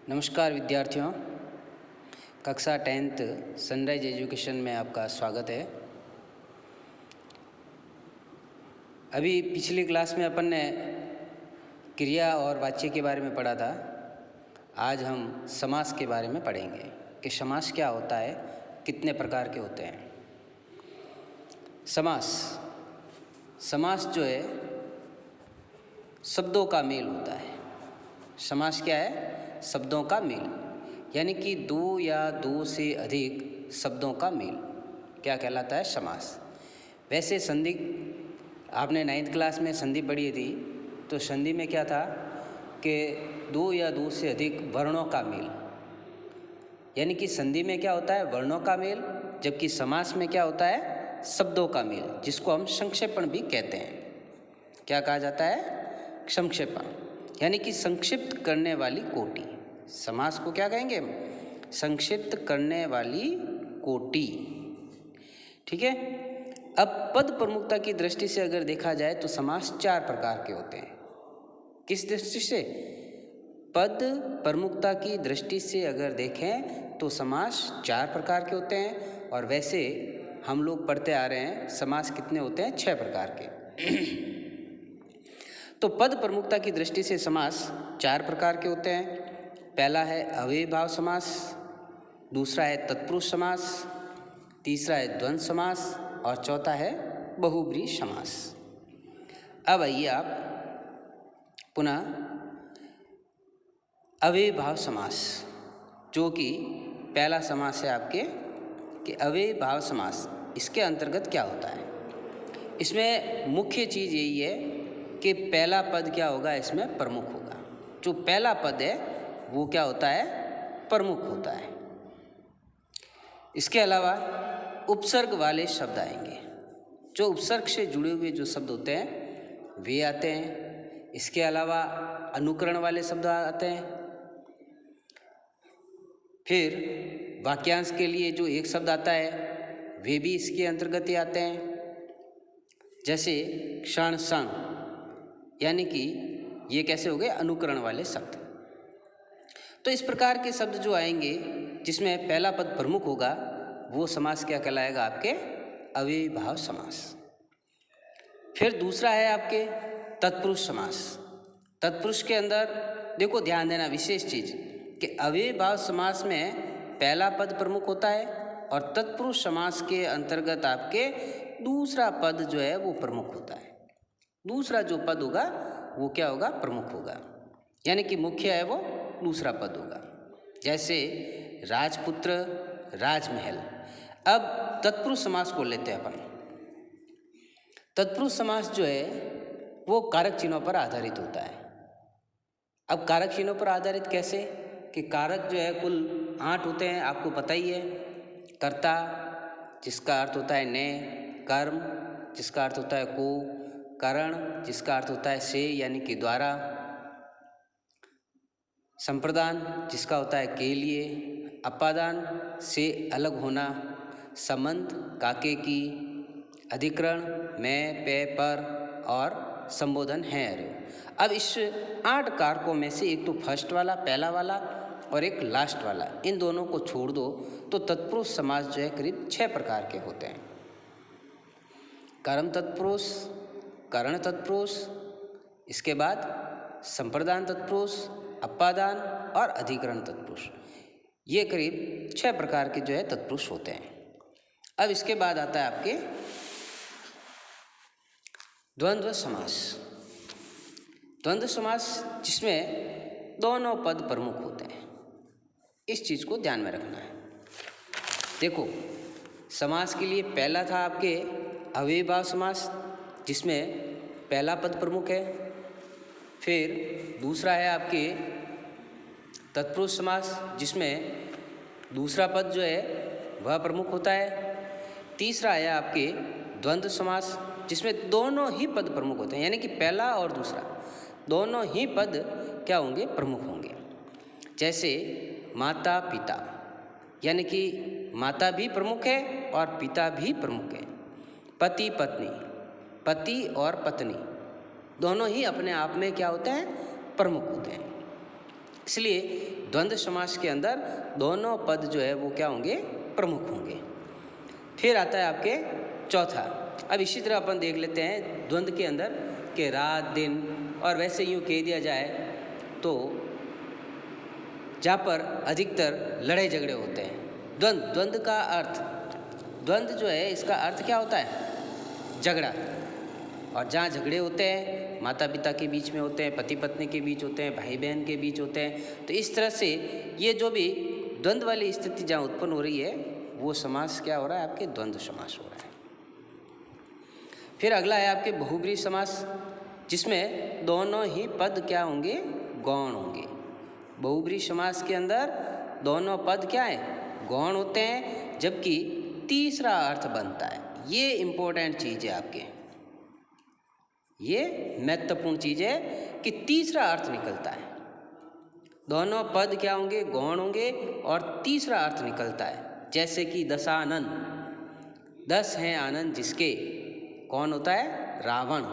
नमस्कार विद्यार्थियों, कक्षा 10th सनराइज एजुकेशन में आपका स्वागत है। अभी पिछली क्लास में अपन ने क्रिया और वाच्य के बारे में पढ़ा था। आज हम समास के बारे में पढ़ेंगे कि समास क्या होता है, कितने प्रकार के होते हैं। समास जो है शब्दों का मेल होता है। समास क्या है? शब्दों का मेल, यानी कि दो या दो से अधिक शब्दों का मेल क्या कहलाता है? समास। वैसे संधि आपने 9th क्लास में संधि पढ़ी थी, तो संधि में क्या था कि दो या दो से अधिक वर्णों का मेल, यानी कि संधि में क्या होता है? वर्णों का मेल, जबकि समास में क्या होता है? शब्दों का मेल, जिसको हम संक्षेपण भी कहते हैं। क्या कहा जाता है? संक्षेपण, यानी कि संक्षिप्त करने वाली कोटि। समास को क्या कहेंगे हम? संक्षिप्त करने वाली कोटि। ठीक है। अब पद प्रमुखता की दृष्टि से अगर देखा जाए तो समास 4 प्रकार के होते हैं। किस दृष्टि से? पद प्रमुखता की दृष्टि से अगर देखें तो समास 4 प्रकार के होते हैं, और वैसे हम लोग पढ़ते आ रहे हैं समास कितने होते हैं? 6 प्रकार के। तो पद प्रमुखता की दृष्टि से समास 4 प्रकार के होते हैं। पहला है अव्ययीभाव समास, दूसरा है तत्पुरुष समास, तीसरा है द्वंद्व समास, और चौथा है बहुब्रीहि समास। अब आइए आप पुनः अव्ययीभाव समास, जो कि पहला समास है आपके कि अव्ययीभाव समास, इसके अंतर्गत क्या होता है? इसमें मुख्य चीज़ यही है कि पहला पद क्या होगा? इसमें प्रमुख होगा। जो पहला पद है वो क्या होता है? प्रमुख होता है। इसके अलावा उपसर्ग वाले शब्द आएंगे। जो उपसर्ग से जुड़े हुए जो शब्द होते हैं वे आते हैं। इसके अलावा अनुकरण वाले शब्द आते हैं। फिर वाक्यांश के लिए जो एक शब्द आता है वे भी इसके अंतर्गत ही आते हैं। जैसे क्षण संग, यानी कि ये कैसे हो गए? अनुकरण वाले शब्द। तो इस प्रकार के शब्द जो आएंगे जिसमें पहला पद प्रमुख होगा, वो समास क्या कहलाएगा? आपके अव्ययीभाव समास। फिर दूसरा है आपके तत्पुरुष समास। तत्पुरुष के अंदर देखो, ध्यान देना विशेष चीज कि अव्ययीभाव समास में पहला पद प्रमुख होता है, और तत्पुरुष समास के अंतर्गत आपके दूसरा पद जो है वो प्रमुख होता है। दूसरा जो पद होगा वो क्या होगा? प्रमुख होगा, यानी कि मुख्य है वो दूसरा पद होगा। जैसे राजपुत्र, राजमहल। अब तत्पुरुष समास को लेते हैं अपन। तत्पुरुष समास जो है वो कारक चिन्हों पर आधारित होता है। अब कारक चिन्हों पर आधारित कैसे? कि कारक जो है कुल 8 होते हैं, आपको पता ही है। कर्ता, जिसका अर्थ होता है ने, कर्म, जिसका अर्थ होता है को, करण, जिसका अर्थ होता है से यानी कि द्वारा, संप्रदान, जिसका होता है के लिए, अपादान से अलग होना, संबंध काके की, अधिकरण में, पे, पर, और संबोधन है अरे। अब इस 8 कारकों में से एक तो फर्स्ट वाला, पहला वाला, और एक लास्ट वाला, इन दोनों को छोड़ दो तो तत्पुरुष समास जो है करीब 6 प्रकार के होते हैं। कर्म तत्पुरुष, करण तत्पुरुष, इसके बाद संप्रदान तत्पुरुष, अपादान और अधिकरण तत्पुरुष। ये करीब 6 प्रकार के जो है तत्पुरुष होते हैं। अब इसके बाद आता है आपके द्वंद्व समास। द्वंद्व समास जिसमें दोनों पद प्रमुख होते हैं। इस चीज को ध्यान में रखना है। देखो, समास के लिए पहला था आपके अव्ययीभाव समास, जिसमें पहला पद प्रमुख है। फिर दूसरा है आपके तत्पुरुष समास, जिसमें दूसरा पद जो है वह प्रमुख होता है। तीसरा है आपके द्वंद्व समास, जिसमें दोनों ही पद प्रमुख होते हैं, यानी कि पहला और दूसरा दोनों ही पद क्या होंगे? प्रमुख होंगे। जैसे माता पिता, यानी कि माता भी प्रमुख है और पिता भी प्रमुख है। पति पत्नी, पति और पत्नी दोनों ही अपने आप में क्या होते हैं? प्रमुख होते हैं। इसलिए द्वंद्व समास के अंदर दोनों पद जो है वो क्या होंगे, प्रमुख होंगे। फिर आता है आपके चौथा। अब इसी तरह अपन देख लेते हैं द्वंद्व के अंदर कि रात दिन, और वैसे यूँ कह दिया जाए तो जहाँ पर अधिकतर लड़ाई झगड़े होते हैं। द्वंद्व का अर्थ, द्वंद्व जो है इसका अर्थ क्या होता है, झगड़ा। और जहाँ झगड़े होते हैं माता पिता के बीच में होते हैं, पति पत्नी के बीच होते हैं, भाई बहन के बीच होते हैं, तो इस तरह से ये जो भी द्वंद्व वाली स्थिति जहाँ उत्पन्न हो रही है वो समास क्या हो रहा है, आपके द्वंद्व समास हो रहा है। फिर अगला है आपके बहुब्रीहि समास, जिसमें दोनों ही पद क्या होंगे, गौण होंगे। बहुब्रीहि समास के अंदर दोनों पद क्या है, गौण होते हैं, जबकि तीसरा अर्थ बनता है। ये इम्पोर्टेंट चीज़ है आपके, ये महत्वपूर्ण चीज़ है कि तीसरा अर्थ निकलता है। दोनों पद क्या होंगे, गौण होंगे और तीसरा अर्थ निकलता है। जैसे कि दशानन, 10 हैं आनंद जिसके, कौन होता है, रावण।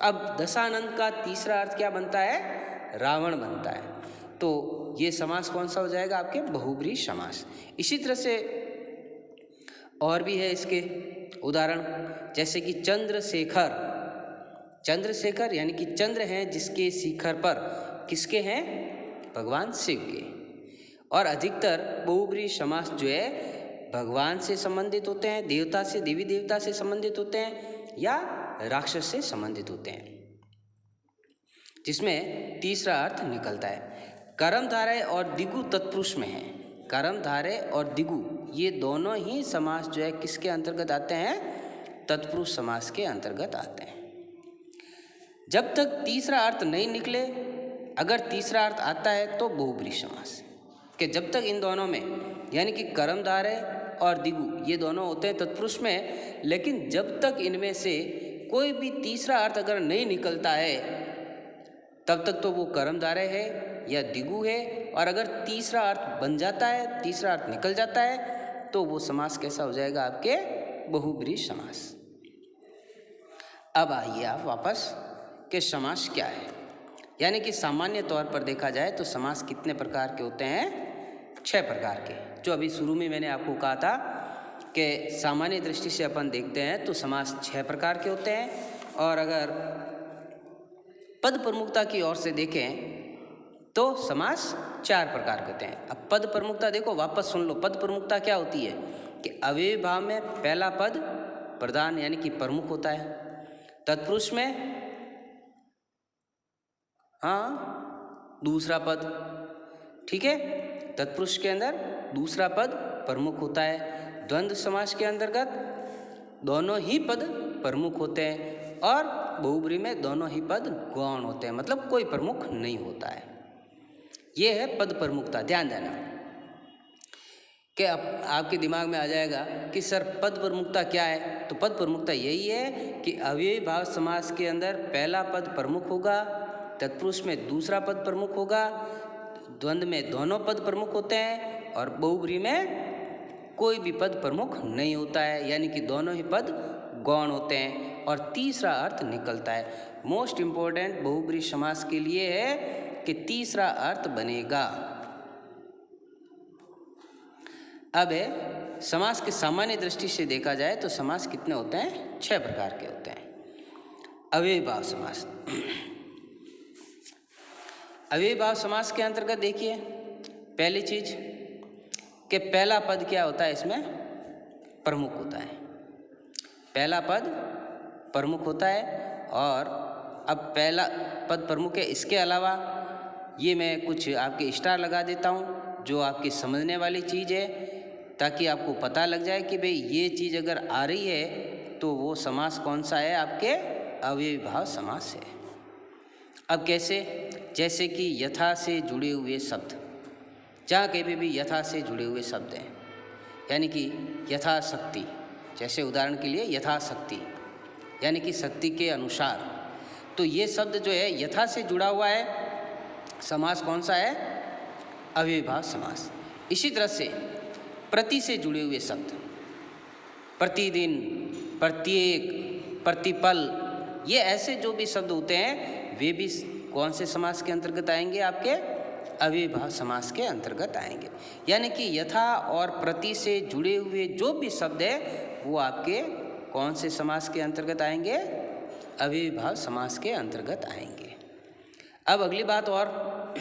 अब दशानन का तीसरा अर्थ क्या बनता है, रावण बनता है। तो ये समास कौन सा हो जाएगा, आपके बहुब्रीहि समास। इसी तरह से और भी है इसके उदाहरण, जैसे कि चंद्रशेखर। चंद्रशेखर यानी कि चंद्र हैं जिसके शिखर पर, किसके हैं, भगवान शिव के। और अधिकतर बहुब्रीहि समास जो है भगवान से संबंधित होते हैं, देवता से, देवी देवता से संबंधित होते हैं या राक्षस से संबंधित होते हैं, जिसमें तीसरा अर्थ निकलता है। कर्मधारय और दिगु तत्पुरुष में है। कर्मधारय और दिगु ये दोनों ही समास जो है किसके अंतर्गत आते हैं, तत्पुरुष समास के अंतर्गत आते हैं। जब तक तीसरा अर्थ नहीं निकले, अगर तीसरा अर्थ आता है तो बहुब्रीहि समास कि जब तक इन दोनों में, यानी कि कर्मधारय और दिगु ये दोनों होते हैं तत्पुरुष में, लेकिन जब तक इनमें से कोई भी तीसरा अर्थ अगर नहीं निकलता है तब तक तो वो कर्मधारय है या दिगु है। और अगर तीसरा अर्थ बन जाता है, तीसरा अर्थ निकल जाता है, तो वो समास कैसा हो जाएगा, आपके बहुब्रीहि समास। अब आइए आप वापस कि समास क्या है। यानी कि सामान्य तौर पर देखा जाए तो समास कितने प्रकार के होते हैं, 6 प्रकार के। जो अभी शुरू में मैंने आपको कहा था कि सामान्य दृष्टि से अपन देखते हैं तो समास 6 प्रकार के होते हैं, और अगर पद प्रमुखता की ओर से देखें तो समास 4 प्रकार के होते हैं। अब पद प्रमुखता देखो, वापस सुन लो, पद प्रमुखता क्या होती है कि अव्ययी भाव में पहला पद प्रधान यानी कि प्रमुख होता है, तत्पुरुष में दूसरा पद, ठीक है, तत्पुरुष के अंदर दूसरा पद प्रमुख होता है। द्वंद्व समास के अंतर्गत दोनों ही पद प्रमुख होते हैं, और बहुब्रीहि में दोनों ही पद गौण होते हैं, मतलब कोई प्रमुख नहीं होता है। ये है पद प्रमुखता। ध्यान देना कि आपके दिमाग में आ जाएगा कि सर पद प्रमुखता क्या है। तो पद प्रमुखता यही है कि अव्ययी भाव समास के अंदर पहला पद प्रमुख होगा, तत्पुरुष में दूसरा पद प्रमुख होगा, द्वंद्व में दोनों पद प्रमुख होते हैं, और बहुब्रीहि में कोई भी पद प्रमुख नहीं होता है, यानी कि दोनों ही पद गौण होते हैं और तीसरा अर्थ निकलता है। मोस्ट इम्पोर्टेंट बहुब्रीहि समास के लिए है कि तीसरा अर्थ बनेगा। अब है समास के सामान्य दृष्टि से देखा जाए तो समास कितने होते हैं, 6 प्रकार के होते हैं। अव्ययी भाव समास। अव्ययी भाव समास के अंतर्गत देखिए, पहली चीज कि पहला पद क्या होता है, इसमें प्रमुख होता है। पहला पद प्रमुख होता है, और अब पहला पद प्रमुख है, इसके अलावा ये मैं कुछ आपके स्टार लगा देता हूँ जो आपकी समझने वाली चीज़ है, ताकि आपको पता लग जाए कि भाई ये चीज़ अगर आ रही है तो वो समास कौन सा है, आपके अव्ययी भाव समास है। अब कैसे, जैसे कि यथा से जुड़े हुए शब्द, जहाँ कहीं भी यथा से जुड़े हुए शब्द हैं, यानी कि यथाशक्ति, जैसे उदाहरण के लिए यथाशक्ति यानी कि शक्ति के अनुसार, तो ये शब्द जो है यथा से जुड़ा हुआ है, समास कौन सा है, अव्ययी भाव समास। इसी तरह से प्रति से जुड़े हुए शब्द, प्रतिदिन, प्रत्येक, प्रतिपल, ये ऐसे जो भी शब्द होते हैं वे भी कौन से समास के अंतर्गत आएंगे, आपके अव्ययीभाव समास के अंतर्गत आएंगे। यानी कि यथा और प्रति से जुड़े हुए जो भी शब्द है वो आपके कौन से समास के अंतर्गत आएंगे? अव्ययीभाव समास के अंतर्गत आएंगे। अब अगली बात और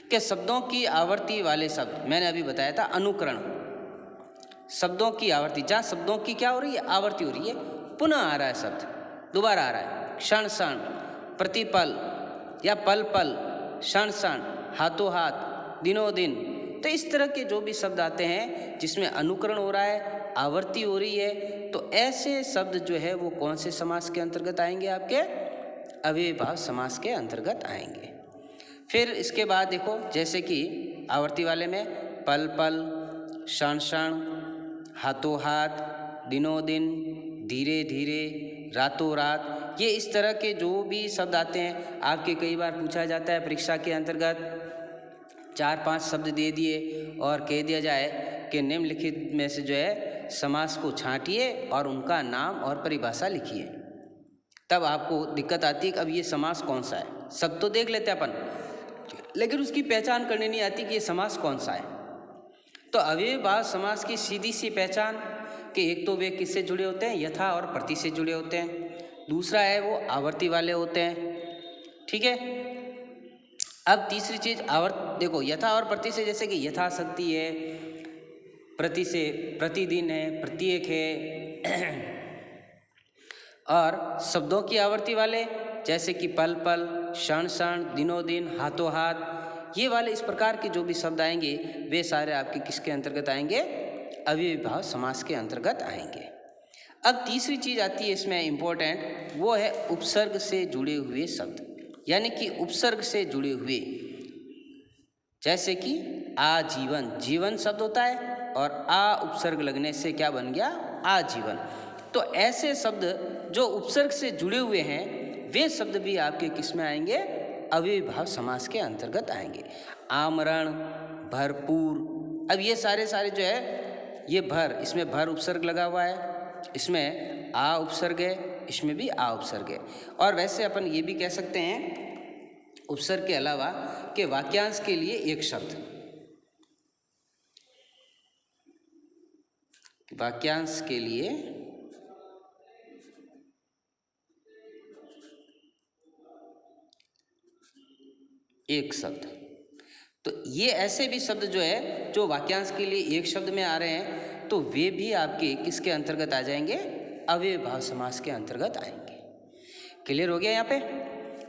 कि शब्दों की आवर्ती वाले शब्द, मैंने अभी बताया था अनुकरण, शब्दों की आवर्ती, जहाँ शब्दों की क्या हो रही है? आवर्ती हो रही है, पुनः आ रहा है शब्द, दोबारा आ रहा है, क्षण क्षण, प्रतिपल या पल पल, क्षण क्षण, हाथों हाथ, दिनों दिन। तो इस तरह के जो भी शब्द आते हैं जिसमें अनुकरण हो रहा है, आवर्ती हो रही है, तो ऐसे शब्द जो है वो कौन से समास के अंतर्गत आएंगे? आपके अव्ययीभाव समास के अंतर्गत आएंगे। फिर इसके बाद देखो, जैसे कि आवर्ती वाले में पल पल, क्षण क्षण, हाथों हाथ, दिनों दिन, धीरे धीरे, रातों रात, ये इस तरह के जो भी शब्द आते हैं, आपके कई बार पूछा जाता है परीक्षा के अंतर्गत 4-5 शब्द दे दिए और कह दिया जाए कि निम्नलिखित में से जो है समास को छांटिए और उनका नाम और परिभाषा लिखिए। तब आपको दिक्कत आती है कि अब ये समास कौन सा है। सब तो देख लेते हैं अपन, लेकिन उसकी पहचान करनी नहीं आती कि ये समास कौन सा है। तो अव्ययीभाव समास की सीधी सी पहचान कि एक तो वे किससे जुड़े होते हैं? यथा और प्रति से जुड़े होते हैं। दूसरा है वो आवर्ती वाले होते हैं, ठीक है। अब तीसरी चीज देखो, यथा और प्रति से, जैसे कि यथाशक्ति है, प्रति से प्रतिदिन है, प्रत्येक है। और शब्दों की आवर्ती वाले जैसे कि पल पल, क्षण क्षण, दिनों दिन, हाथों हाथ, ये वाले इस प्रकार के जो भी शब्द आएंगे वे सारे आपके किसके अंतर्गत आएंगे? अव्ययीभाव समास के अंतर्गत आएंगे। अब तीसरी चीज आती है इसमें इम्पोर्टेंट, वो है उपसर्ग से जुड़े हुए शब्द, यानी कि उपसर्ग से जुड़े हुए, जैसे कि आजीवन, जीवन शब्द होता है और आ उपसर्ग लगने से क्या बन गया? आजीवन। तो ऐसे शब्द जो उपसर्ग से जुड़े हुए हैं वे शब्द भी आपके किस में आएंगे? अव्ययीभाव समास के अंतर्गत आएंगे। आमरण, भरपूर, अब ये सारे जो है, ये भर, इसमें भर उपसर्ग लगा हुआ है, इसमें आ उपसर्ग है, इसमें भी आ उपसर्ग है। और वैसे अपन ये भी कह सकते हैं उपसर्ग के अलावा कि वाक्यांश के लिए एक शब्द, वाक्यांश के लिए एक शब्द। तो ये ऐसे भी शब्द जो है जो वाक्यांश के लिए एक शब्द में आ रहे हैं, तो वे भी आपके किसके अंतर्गत आ जाएंगे? अव्ययीभाव समास के अंतर्गत आएंगे। क्लियर हो गया यहाँ पे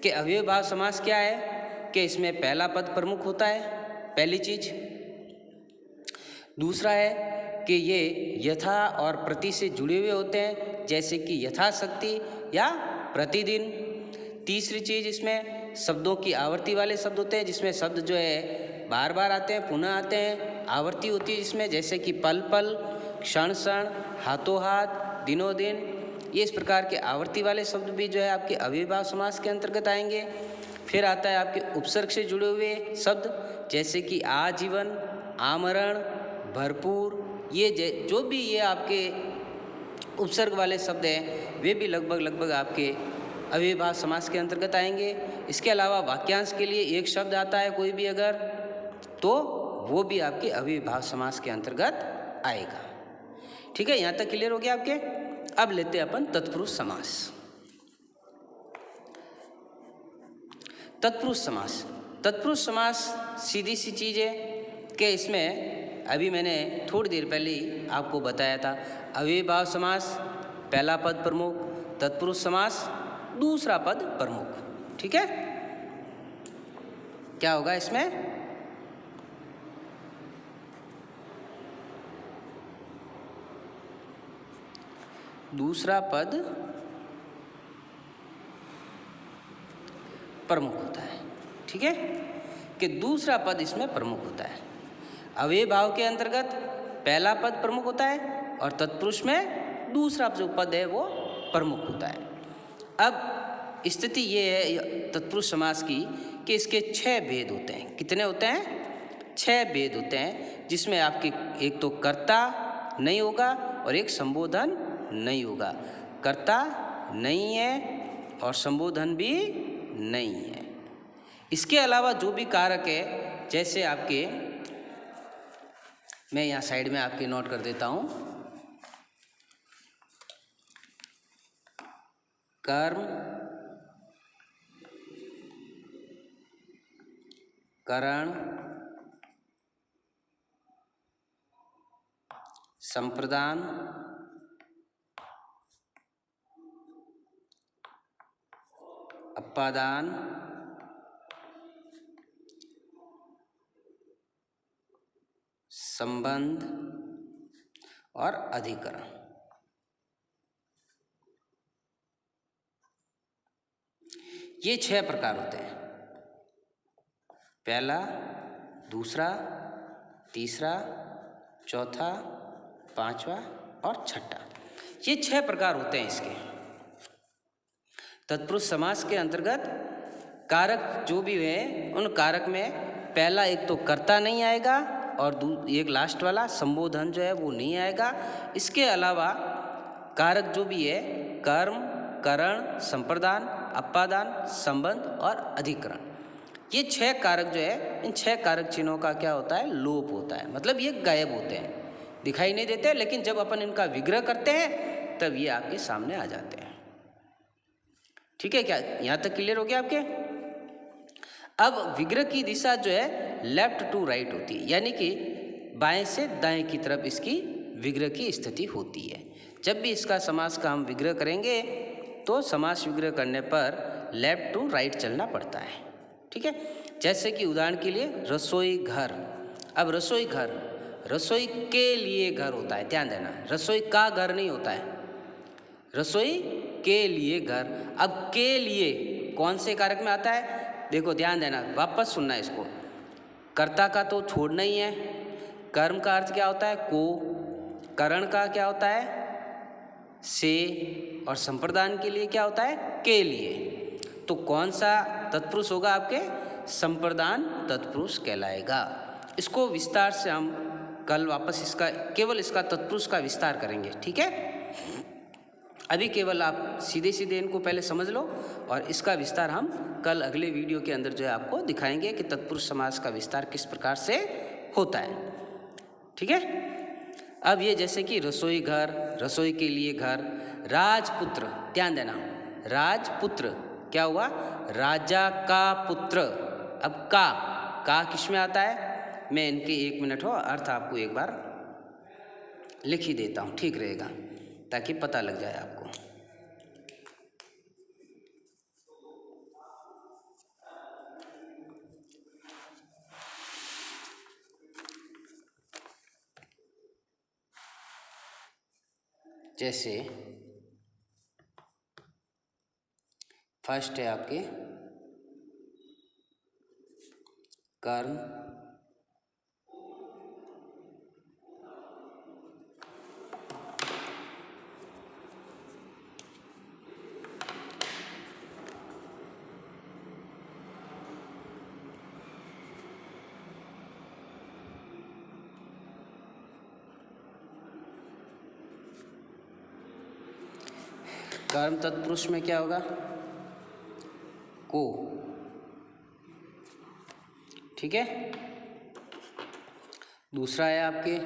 कि अव्ययीभाव समास क्या है? कि इसमें पहला पद प्रमुख होता है, पहली चीज। दूसरा है कि ये यथा और प्रति से जुड़े हुए होते हैं, जैसे कि यथाशक्ति या प्रतिदिन। तीसरी चीज, इसमें शब्दों की आवर्ती वाले शब्द होते हैं, जिसमें शब्द जो है बार बार आते हैं, पुनः आते हैं, आवर्ती होती है जिसमें, जैसे कि पल पल, क्षण क्षण, हाथों हाथ, दिनों दिन। ये इस प्रकार के आवर्ती वाले शब्द भी जो है आपके अव्ययीभाव समास के अंतर्गत आएंगे। फिर आता है आपके उपसर्ग से जुड़े हुए शब्द, जैसे कि आजीवन, आमरण, भरपूर। ये जो भी ये आपके उपसर्ग वाले शब्द हैं वे भी लगभग आपके अव्ययीभाव समास के अंतर्गत आएंगे। इसके अलावा वाक्यांश के लिए एक शब्द आता है कोई भी अगर, तो वो भी आपके अव्ययीभाव समास के अंतर्गत आएगा। ठीक है, यहाँ तक क्लियर हो गया आपके। अब लेते हैं अपन तत्पुरुष समास। तत्पुरुष समास, तत्पुरुष समास सीधी सी चीज है कि इसमें अभी मैंने थोड़ी देर पहले ही आपको बताया था, अव्ययीभाव समास पहला पद प्रमुख, तत्पुरुष समास दूसरा पद प्रमुख। ठीक है, क्या होगा इसमें? दूसरा पद प्रमुख होता है। ठीक है, कि दूसरा पद इसमें प्रमुख होता है। अव्ययीभाव के अंतर्गत पहला पद प्रमुख होता है और तत्पुरुष में दूसरा जो पद है वो प्रमुख होता है। अब स्थिति ये है तत्पुरुष समास की कि इसके 6 भेद होते हैं। कितने होते हैं? 6 भेद होते हैं, जिसमें आपके एक तो कर्ता नहीं होगा और एक संबोधन नहीं होगा। कर्ता नहीं है और संबोधन भी नहीं है। इसके अलावा जो भी कारक है, जैसे आपके, मैं यहाँ साइड में आपके नोट कर देता हूँ, कर्म, करण, संप्रदान, अपादान, संबंध और अधिकरण। ये 6 प्रकार होते हैं। पहला, दूसरा, तीसरा, चौथा, पांचवा और छठा, ये 6 प्रकार होते हैं इसके। तत्पुरुष समास के अंतर्गत कारक जो भी है, उन कारक में पहला एक तो कर्ता नहीं आएगा और एक लास्ट वाला संबोधन जो है वो नहीं आएगा। इसके अलावा कारक जो भी है, कर्म, करण, संप्रदान, अपादान, संबंध और अधिकरण, ये 6 कारक जो है, इन 6 कारक चिन्हों का क्या होता है, लोप होता है। मतलब ये गायब होते हैं, दिखाई नहीं देते, लेकिन जब अपन इनका विग्रह करते हैं तब ये आपके सामने आ जाते हैं। ठीक है, क्या यहाँ तक क्लियर हो गया आपके? अब विग्रह की दिशा जो है लेफ्ट टू राइट होती है, यानी कि बाएं से दाएं की तरफ इसकी विग्रह की स्थिति होती है। जब भी इसका समास का हम विग्रह करेंगे तो समास विग्रह करने पर लेफ्ट टू राइट चलना पड़ता है। ठीक है, जैसे कि उदाहरण के लिए रसोई घर। अब रसोई घर, रसोई के लिए घर होता है, ध्यान देना, रसोई का घर नहीं होता है, रसोई के लिए घर। अब के लिए कौन से कारक में आता है, देखो ध्यान देना, वापस सुनना इसको। कर्ता का तो छोड़ना ही है। कर्म का अर्थ क्या होता है, को। करण का क्या होता है, से। और संप्रदान के लिए क्या होता है, के लिए। तो कौन सा तत्पुरुष होगा आपके, संप्रदान तत्पुरुष कहलाएगा। इसको विस्तार से हम कल वापस इसका, केवल इसका तत्पुरुष का विस्तार करेंगे। ठीक है, अभी केवल आप सीधे सीधे इनको पहले समझ लो और इसका विस्तार हम कल अगले वीडियो के अंदर जो है आपको दिखाएंगे कि तत्पुरुष समास का विस्तार किस प्रकार से होता है। ठीक है, अब ये जैसे कि रसोई घर, रसोई के लिए घर, राजपुत्र, ध्यान देना, राजपुत्र क्या हुआ, राजा का पुत्र। अब का किस में आता है, मैं इनके 1 मिनट हो अर्थ आपको एक बार लिख ही देता हूँ, ठीक रहेगा, ताकि पता लग जाए आपको। जैसे फर्स्ट है आपके कर्म, कर्म तत्पुरुष में क्या होगा, को। ठीक है, दूसरा है आपके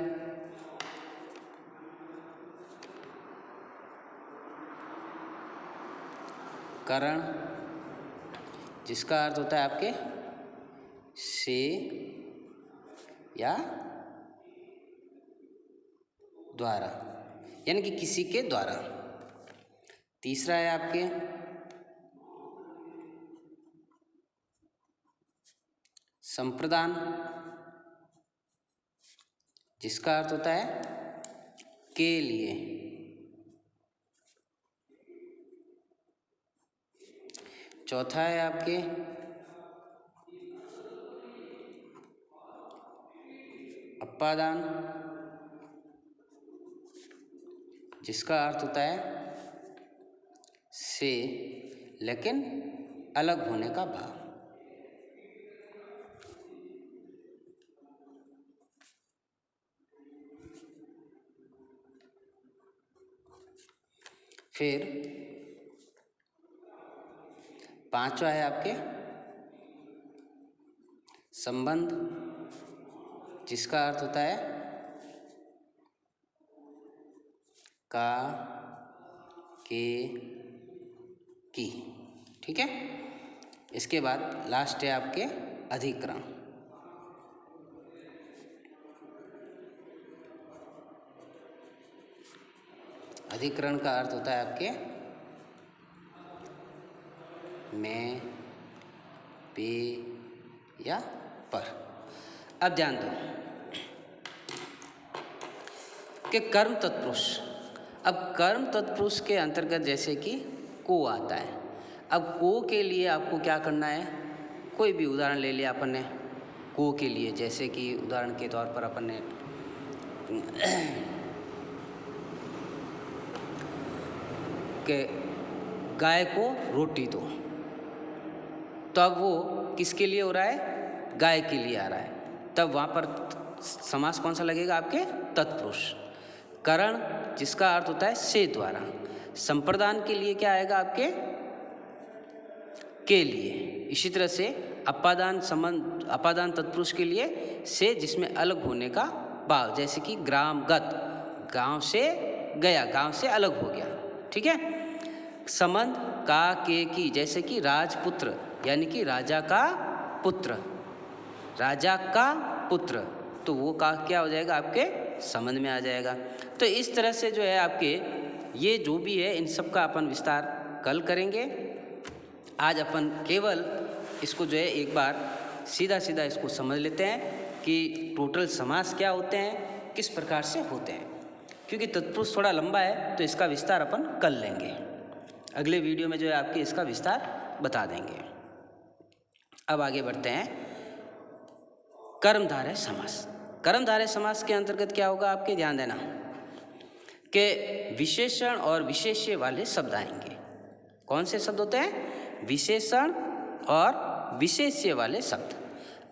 करण, जिसका अर्थ होता है आपके से या द्वारा, यानी कि किसी के द्वारा। तीसरा है आपके संप्रदान, जिसका अर्थ होता है के लिए। चौथा है आपके अपादान, जिसका अर्थ होता है से लेकिन अलग होने का भाव। फिर पांचवा है आपके संबंध जिसका अर्थ होता है का, के, की। ठीक है। इसके बाद लास्ट है आपके अधिकरण। अधिकरण का अर्थ होता है आपके में, पे या पर। अब ध्यान दो कि कर्म तत्पुरुष। अब कर्म तत्पुरुष के अंतर्गत जैसे कि को आता है। अब को के लिए आपको क्या करना है, कोई भी उदाहरण ले लिया अपन ने को के लिए, जैसे कि उदाहरण के तौर पर अपन ने कि गाय को रोटी दो, तो अब वो किसके लिए हो रहा है, गाय के लिए आ रहा है। तब वहाँ पर समास कौन सा लगेगा, आपके तत्पुरुष। करण जिसका अर्थ होता है से द्वारा। संप्रदान के लिए क्या आएगा, आपके के लिए। इसी तरह से अपादान संबंध, अपादान तत्पुरुष के लिए से जिसमें अलग होने का भाव, जैसे कि ग्रामगत, गांव से गया, गांव से अलग हो गया। ठीक है। संबंध का, के, की, जैसे कि राजपुत्र यानी कि राजा का पुत्र, राजा का पुत्र, तो वो का क्या हो जाएगा, आपके संबंध में आ जाएगा। तो इस तरह से जो है आपके ये जो भी है इन सब का अपन विस्तार कल करेंगे। आज अपन केवल इसको जो है एक बार सीधा सीधा इसको समझ लेते हैं कि टोटल समास क्या होते हैं, किस प्रकार से होते हैं। क्योंकि तत्पुरुष थोड़ा लंबा है तो इसका विस्तार अपन कर लेंगे। अगले वीडियो में जो है आपके इसका विस्तार बता देंगे। अब आगे बढ़ते हैं कर्मधारय समास। कर्मधारय समास के अंतर्गत क्या होगा, आपके ध्यान देना कि विशेषण और विशेष्य वाले शब्द आएंगे। कौन से शब्द होते हैं, विशेषण और विशेष्य वाले शब्द।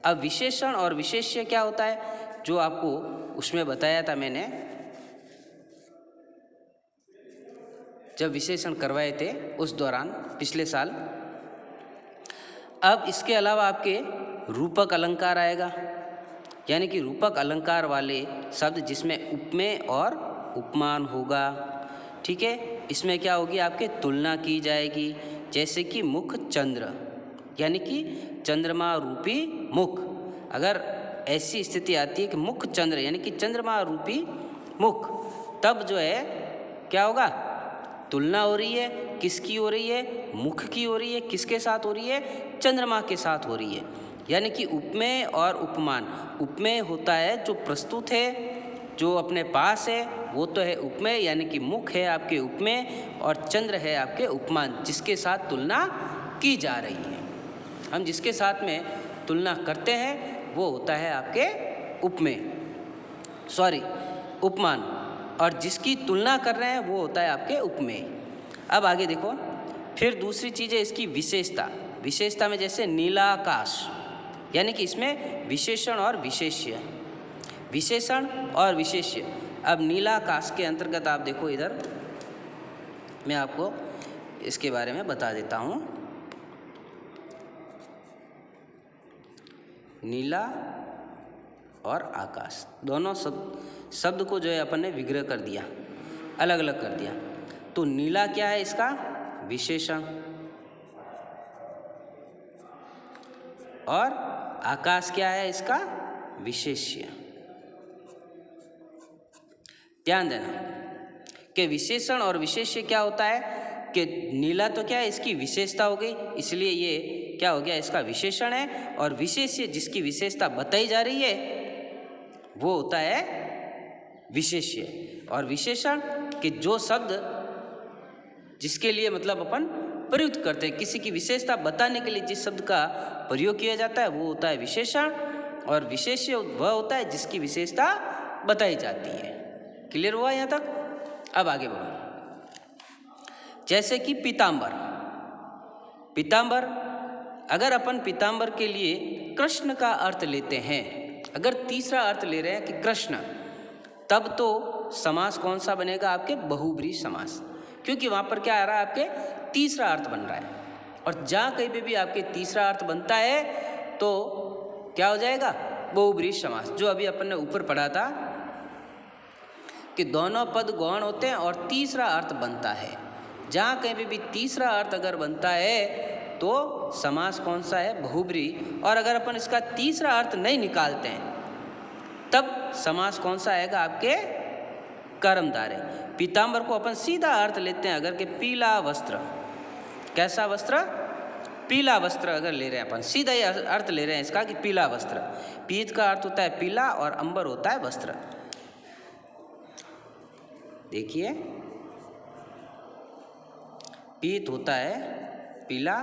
अब विशेषण और विशेष्य क्या होता है, जो आपको उसमें बताया था मैंने जब विशेषण करवाए थे उस दौरान पिछले साल। अब इसके अलावा आपके रूपक अलंकार आएगा, यानी कि रूपक अलंकार वाले शब्द जिसमें उपमेय और उपमान होगा। ठीक है। इसमें क्या होगी, आपके तुलना की जाएगी, जैसे कि मुख चंद्र, यानी कि चंद्रमा रूपी मुख। अगर ऐसी स्थिति आती है कि मुख चंद्र यानी कि चंद्रमा रूपी मुख, तब जो है क्या होगा, तुलना हो रही है। किसकी हो रही है, मुख की हो रही है। किसके साथ हो रही है, चंद्रमा के साथ हो रही है। यानी कि उपमेय और उपमान। उपमेय होता है जो प्रस्तुत है, जो अपने पास है, वो तो है उपमेय, यानी कि मुख है आपके उपमेय और चंद्र है आपके उपमान, जिसके साथ तुलना की जा रही है। हम जिसके साथ में तुलना करते हैं वो होता है आपके उपमेय, उपमान, और जिसकी तुलना कर रहे हैं वो होता है आपके उपमेय। अब आगे देखो, फिर दूसरी चीज़ है इसकी विशेषता। विशेषता में जैसे नीलाकाश, यानी कि इसमें विशेषण और विशेष्य, विशेषण और विशेष्य। अब नीलाकाश के अंतर्गत आप देखो, इधर मैं आपको इसके बारे में बता देता हूँ। नीला और आकाश दोनों शब्द को जो है अपन ने विग्रह कर दिया, अलग अलग कर दिया। तो नीला क्या है, इसका विशेषण, और आकाश क्या है, इसका विशेष्य। ध्यान देना कि विशेषण और विशेष्य क्या होता है कि नीला तो क्या है, इसकी विशेषता हो गई, इसलिए ये क्या हो गया, इसका विशेषण है। और विशेष्य जिसकी विशेषता बताई जा रही है वो होता है विशेष्य। और विशेषण कि जो शब्द जिसके लिए मतलब अपन प्रयुक्त करते हैं, किसी की विशेषता बताने के लिए जिस शब्द का प्रयोग किया जाता है वो होता है विशेषण। और विशेष्य वह होता है जिसकी विशेषता बताई जाती है। क्लियर हुआ यहाँ तक। अब आगे बढ़ो, जैसे कि पीताम्बर। पीताम्बर, अगर अपन पीताम्बर के लिए कृष्ण का अर्थ लेते हैं, अगर तीसरा अर्थ ले रहे हैं कि कृष्ण, तब तो समास कौन सा बनेगा, आपके बहुब्रीहि समास। क्योंकि वहाँ पर क्या आ रहा है, आपके तीसरा अर्थ बन रहा है। और जहाँ कहीं पे भी आपके तीसरा अर्थ बनता है तो क्या हो जाएगा? बहुब्रीहि समास। जो अभी अपन ने ऊपर पढ़ा था कि दोनों पद गौण होते हैं और तीसरा अर्थ बनता है। जहाँ कहीं पे भी तीसरा अर्थ अगर बनता है तो समास कौन सा है? बहुब्रीहि। और अगर अपन इसका तीसरा अर्थ नहीं निकालते हैं तब समास कौन सा आएगा आपके? कर्मधारय। पीताम्बर को अपन सीधा अर्थ लेते हैं अगर कि पीला वस्त्र। कैसा वस्त्र? पीला वस्त्र अगर ले रहे हैं अपन, सीधा ही अर्थ ले रहे हैं इसका कि पीला वस्त्र। पीत का अर्थ होता है पीला और अंबर होता है वस्त्र। देखिए, पीत होता है पीला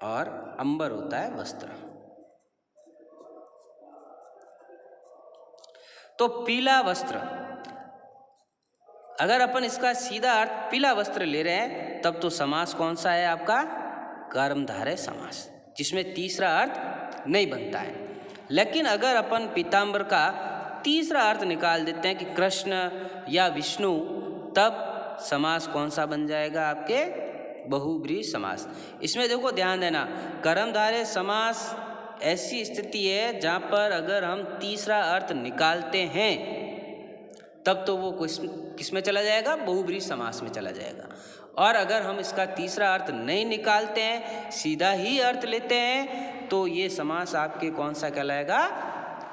और अंबर होता है वस्त्र। तो पीला वस्त्र, अगर अपन इसका सीधा अर्थ पीला वस्त्र ले रहे हैं तब तो समास कौन सा है आपका? कर्मधारय समास, जिसमें तीसरा अर्थ नहीं बनता है। लेकिन अगर अपन पीताम्बर का तीसरा अर्थ निकाल देते हैं कि कृष्ण या विष्णु, तब समास कौन सा बन जाएगा आपके? बहुब्रीहि समास। इसमें देखो ध्यान देना, कर्मधारय समास ऐसी स्थिति है जहाँ पर अगर हम तीसरा अर्थ निकालते हैं तब तो वो किस में चला जाएगा? बहुब्रीहि समास में चला जाएगा। और अगर हम इसका तीसरा अर्थ नहीं निकालते हैं, सीधा ही अर्थ लेते हैं, तो ये समास आपके कौन सा कहलाएगा?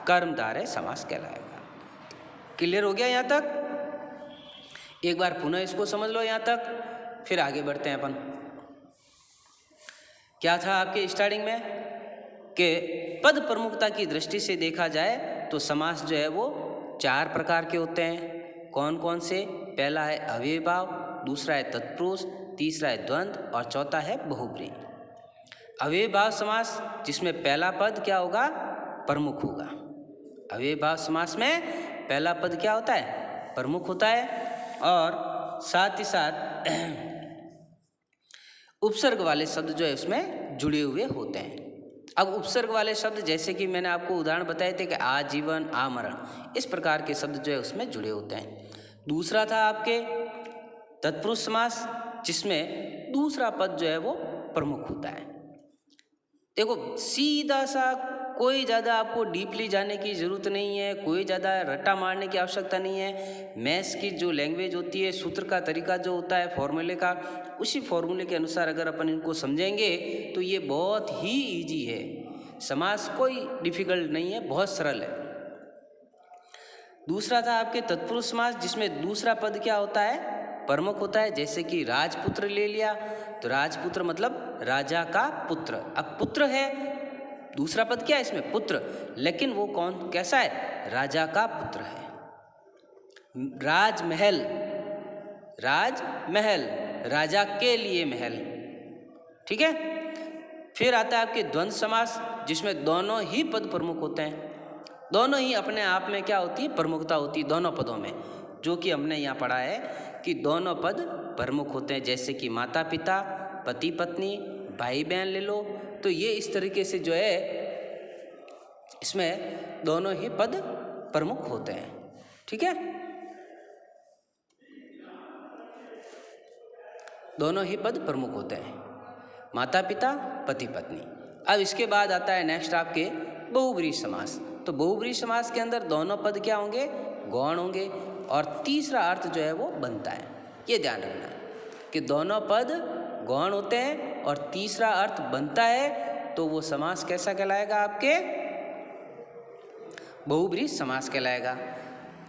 कर्मधारय समास कहलाएगा। क्लियर हो गया यहाँ तक? एक बार पुनः इसको समझ लो यहाँ तक, फिर आगे बढ़ते हैं अपन। क्या था आपके स्टार्टिंग में कि पद प्रमुखता की दृष्टि से देखा जाए तो समास जो है वो 4 प्रकार के होते हैं। कौन कौन से? पहला है अव्ययीभाव, दूसरा है तत्पुरुष, तीसरा है द्वंद्व और चौथा है बहुब्रीहि। अव्ययीभाव समास जिसमें पहला पद क्या होगा? प्रमुख होगा। अव्ययीभाव समास में पहला पद क्या होता है? प्रमुख होता है। और साथ ही साथ उपसर्ग वाले शब्द जो है उसमें जुड़े हुए होते हैं। अब उपसर्ग वाले शब्द जैसे कि मैंने आपको उदाहरण बताए थे कि आजीवन, आमरण, इस प्रकार के शब्द जो है उसमें जुड़े होते हैं। दूसरा था आपके तत्पुरुष समास, जिसमें दूसरा पद जो है वो प्रमुख होता है। देखो, सीधा सा कोई ज़्यादा आपको डीपली जाने की ज़रूरत नहीं है, कोई ज़्यादा रट्टा मारने की आवश्यकता नहीं है। मैथ्स की जो लैंग्वेज होती है, सूत्र का तरीका जो होता है फॉर्मूले का, उसी फॉर्मूले के अनुसार अगर अपन इनको समझेंगे तो ये बहुत ही इजी है। समास कोई डिफिकल्ट नहीं है, बहुत सरल है। दूसरा था आपके तत्पुरुष समास, जिसमें दूसरा पद क्या होता है? प्रमुख होता है। जैसे कि राजपुत्र ले लिया तो राजपुत्र मतलब राजा का पुत्र। अब पुत्र है, दूसरा पद क्या है इसमें? पुत्र। लेकिन वो कौन कैसा है? राजा का पुत्र है। राजमहल, राजमहल, राजा के लिए महल। ठीक है। फिर आता है आपके द्वंद्व समास, जिसमें दोनों ही पद प्रमुख होते हैं। दोनों ही अपने आप में क्या होती है? प्रमुखता होती है दोनों पदों में, जो कि हमने यहाँ पढ़ा है कि दोनों पद प्रमुख होते हैं। जैसे कि माता पिता, पति पत्नी, भाई बहन ले लो, तो ये इस तरीके से जो है इसमें दोनों ही पद प्रमुख होते हैं। ठीक है, दोनों ही पद प्रमुख होते हैं, माता पिता, पति पत्नी। अब इसके बाद आता है नेक्स्ट आपके बहुब्रीहि समास। तो बहुब्रीहि समास के अंदर दोनों पद क्या होंगे? गौण होंगे और तीसरा अर्थ जो है वो बनता है। ये ध्यान रखना कि दोनों पद गौण होते हैं और तीसरा अर्थ बनता है, तो वो समास कैसा कहलाएगा? आपके बहुब्रीहि समास कहलाएगा।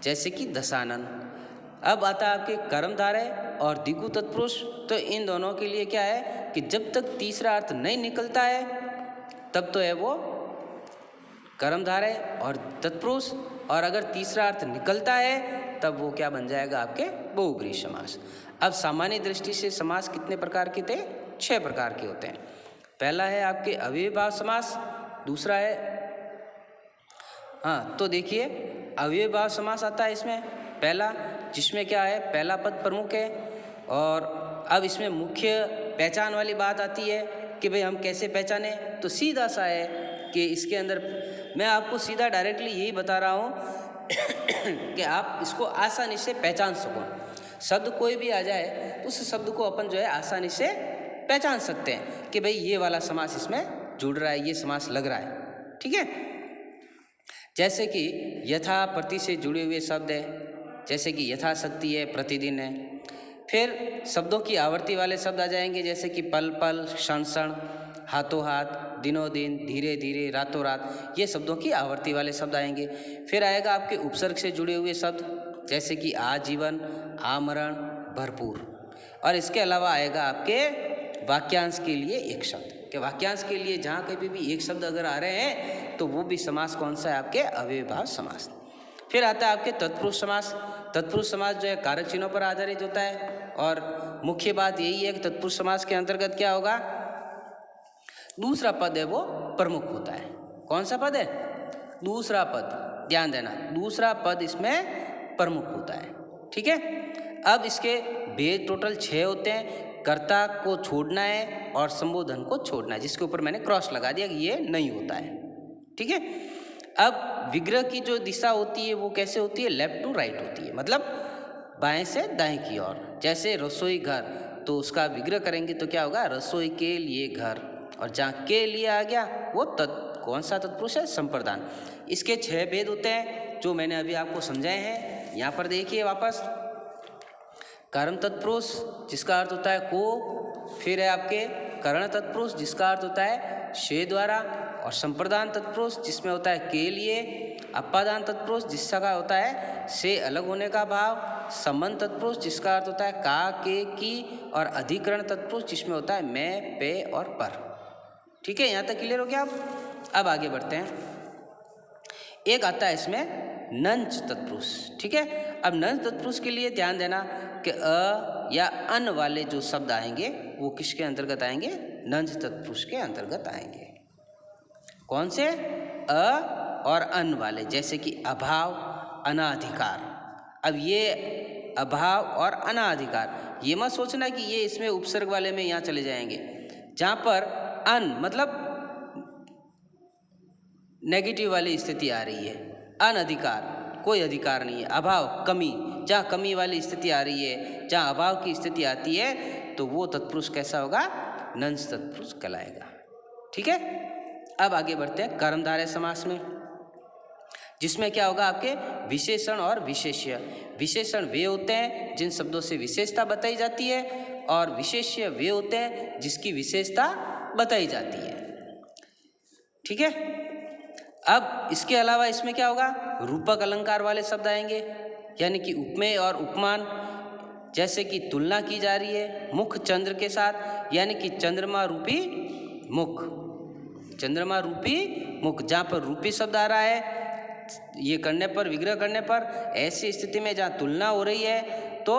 जैसे कि दशानन। अब आता है आपके कर्मधारय और द्विगु तत्पुरुष। तो इन दोनों के लिए क्या है कि जब तक तीसरा अर्थ नहीं निकलता है तब तो है वो कर्मधारय और तत्पुरुष, और अगर तीसरा अर्थ निकलता है तब वो क्या बन जाएगा? आपके बहुब्रीहि समास। अब सामान्य दृष्टि से समास कितने प्रकार के थे? 6 प्रकार के होते हैं। पहला है आपके अव्ययीभाव समास, दूसरा है तो देखिए अव्ययीभाव समास आता है इसमें पहला, जिसमें क्या है? पहला पद प्रमुख है। और अब इसमें मुख्य पहचान वाली बात आती है कि भाई हम कैसे पहचाने, तो सीधा सा है कि इसके अंदर मैं आपको सीधा डायरेक्टली यही बता रहा हूँ कि आप इसको आसानी से पहचान सको। शब्द कोई भी आ जाए तो उस शब्द को अपन जो है आसानी से पहचान सकते हैं कि भाई ये वाला समास इसमें जुड़ रहा है, ये समास लग रहा है। ठीक है, जैसे कि यथा प्रति से जुड़े हुए शब्द है, जैसे कि यथाशक्ति है, प्रतिदिन है। फिर शब्दों की आवर्ती वाले शब्द आ जाएंगे, जैसे कि पल पल, क्षण क्षण, हाथों हाथ, दिनों दिन, धीरे धीरे, रातों रात, ये शब्दों की आवर्ती वाले शब्द आएंगे। फिर आएगा आपके उपसर्ग से जुड़े हुए शब्द, जैसे कि आजीवन, आमरण, भरपूर। और इसके अलावा आएगा आपके वाक्यांश के लिए एक शब्द, कि वाक्यांश के लिए जहाँ कभी भी एक शब्द अगर आ रहे हैं तो वो भी समास कौन सा है, आपके अव्ययीभाव समास। फिर आता है आपके तत्पुरुष समास। तत्पुरुष समास जो है कारक चिन्हों पर आधारित होता है, और मुख्य बात यही है कि तत्पुरुष समास के अंतर्गत क्या होगा, दूसरा पद है वो प्रमुख होता है। कौन सा पद है, दूसरा पद, ध्यान देना, दूसरा पद इसमें प्रमुख होता है। ठीक है, अब इसके भेद टोटल 6 होते हैं। कर्ता को छोड़ना है और संबोधन को छोड़ना है, जिसके ऊपर मैंने क्रॉस लगा दिया कि ये नहीं होता है। ठीक है, अब विग्रह की जो दिशा होती है वो कैसे होती है, लेफ्ट टू राइट होती है, मतलब बाएं से दाएं की ओर। जैसे रसोई घर, तो उसका विग्रह करेंगे तो क्या होगा, रसोई के लिए घर, और जहाँ के लिए आ गया वो कौन सा तत्पुरुष है, संप्रदान। इसके 6 भेद होते हैं जो मैंने अभी आपको समझाए हैं। यहाँ पर देखिए वापस, कर्म तत्पुरुष जिसका अर्थ होता है को, फिर है आपके करण तत्पुरुष जिसका अर्थ होता है से द्वारा, और संप्रदान तत्पुरुष जिसमें होता है के लिए, अपादान तत्पुरुष जिसका होता है से अलग होने का भाव, संबंध तत्पुरुष जिसका अर्थ होता है का, के, की, और अधिकरण तत्पुरुष जिसमें होता है मैं, पे और पर। ठीक है, यहाँ तक क्लियर हो गया। अब आगे बढ़ते हैं। एक आता है इसमें नंच तत्पुरुष। ठीक है, अब नंच तत्पुरुष के लिए ध्यान देना कि अ या अन वाले जो शब्द आएंगे वो किसके अंतर्गत आएंगे, नंच तत्पुरुष के अंतर्गत आएंगे। कौन से, अ और अन वाले, जैसे कि अभाव, अनाधिकार। अब ये अभाव और अनाधिकार, ये मत सोचना कि ये इसमें उपसर्ग वाले में यहाँ चले जाएंगे। जहाँ पर अन मतलब नेगेटिव वाली स्थिति आ रही है, अनधिकार कोई अधिकार नहीं है, अभाव कमी, जहाँ कमी वाली स्थिति आ रही है, जहाँ अभाव की स्थिति आती है, तो वो तत्पुरुष कैसा होगा, नंच तत्पुरुष कहलाएगा। ठीक है, अब आगे बढ़ते हैं कर्मधारय समास में, जिसमें क्या होगा, आपके विशेषण और विशेष्य। विशेषण वे होते हैं जिन शब्दों से विशेषता बताई जाती है, और विशेष्य वे होते हैं जिसकी विशेषता बताई जाती है। ठीक है, अब इसके अलावा इसमें क्या होगा, रूपक अलंकार वाले शब्द आएंगे, यानी कि उपमेय और उपमान। जैसे कि तुलना की जा रही है मुख चंद्र के साथ, यानी कि चंद्रमा रूपी मुख, चंद्रमा रूपी मुख, जहाँ पर रूपी शब्द आ रहा है, ये करने पर, विग्रह करने पर, ऐसी स्थिति में जहाँ तुलना हो रही है, तो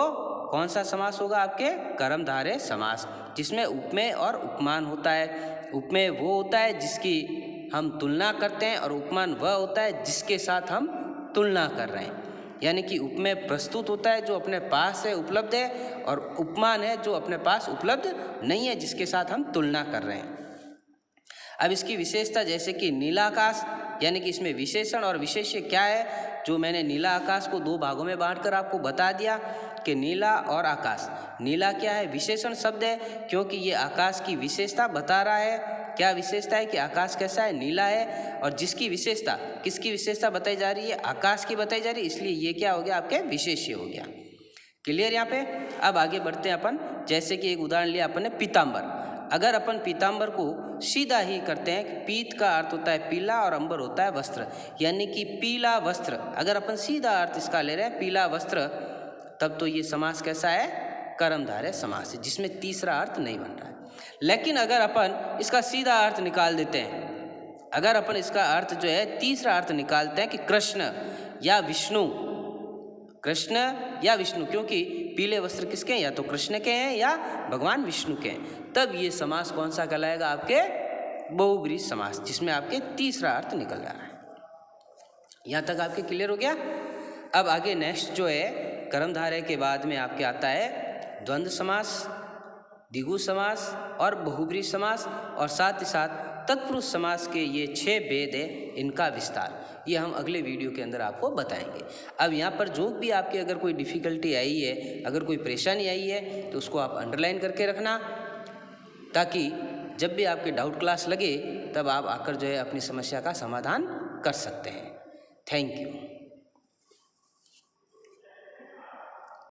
कौन सा समास होगा, आपके कर्मधारय समास, जिसमें उपमेय और उपमान होता है। उपमेय वो होता है जिसकी हम तुलना करते हैं, और उपमान वह होता है जिसके साथ हम तुलना कर रहे हैं। यानी कि उपमेय प्रस्तुत होता है जो अपने पास है, उपलब्ध है, और उपमान है जो अपने पास उपलब्ध नहीं है, जिसके साथ हम तुलना कर रहे हैं। अब इसकी विशेषता, जैसे कि नीला आकाश, यानी कि इसमें विशेषण और विशेष्य क्या है, जो मैंने नीला आकाश को 2 भागों में बांटकर आपको बता दिया कि नीला और आकाश। नीला क्या है, विशेषण शब्द है, क्योंकि ये आकाश की विशेषता बता रहा है। क्या विशेषता है कि आकाश कैसा है, नीला है, और जिसकी विशेषता, किसकी विशेषता बताई जा रही है, आकाश की बताई जा रही है, इसलिए ये क्या हो गया, आपके विशेष्य हो गया। क्लियर यहाँ पे। अब आगे बढ़ते हैं अपन, जैसे कि एक उदाहरण लिया अपन ने पीताम्बर। अगर अपन पीताम्बर को सीधा ही करते हैं, पीत का अर्थ होता है पीला और अंबर होता है वस्त्र, यानी कि पीला वस्त्र, अगर अपन सीधा अर्थ इसका ले रहे हैं पीला वस्त्र, तब तो ये समास कैसा है, कर्मधारय समास है, जिसमें तीसरा अर्थ नहीं बन रहा है। लेकिन अगर अपन इसका सीधा अर्थ निकाल देते हैं, अगर अपन इसका अर्थ जो है तीसरा अर्थ निकालते हैं कि कृष्ण या विष्णु, कृष्ण या विष्णु, क्योंकि पीले वस्त्र किसके हैं, या तो कृष्ण के हैं या भगवान विष्णु के हैं, तब ये समास कौन सा कहलाएगा, आपके बहुब्रीहि समास, जिसमें आपके तीसरा अर्थ निकल रहा है। यहाँ तक आपके क्लियर हो गया। अब आगे नेक्स्ट जो है कर्मधारय के बाद में आपके आता है द्वंद्व समास, द्विगु समास और बहुब्रीहि समास, और साथ ही साथ तत्पुरुष समास के ये 6 भेद है, इनका विस्तार ये हम अगले वीडियो के अंदर आपको बताएंगे। अब यहाँ पर जो भी आपकी अगर कोई डिफ़िकल्टी आई है, अगर कोई परेशानी आई है, तो उसको आप अंडरलाइन करके रखना, ताकि जब भी आपके डाउट क्लास लगे तब आप आकर जो है अपनी समस्या का समाधान कर सकते हैं। Thank you.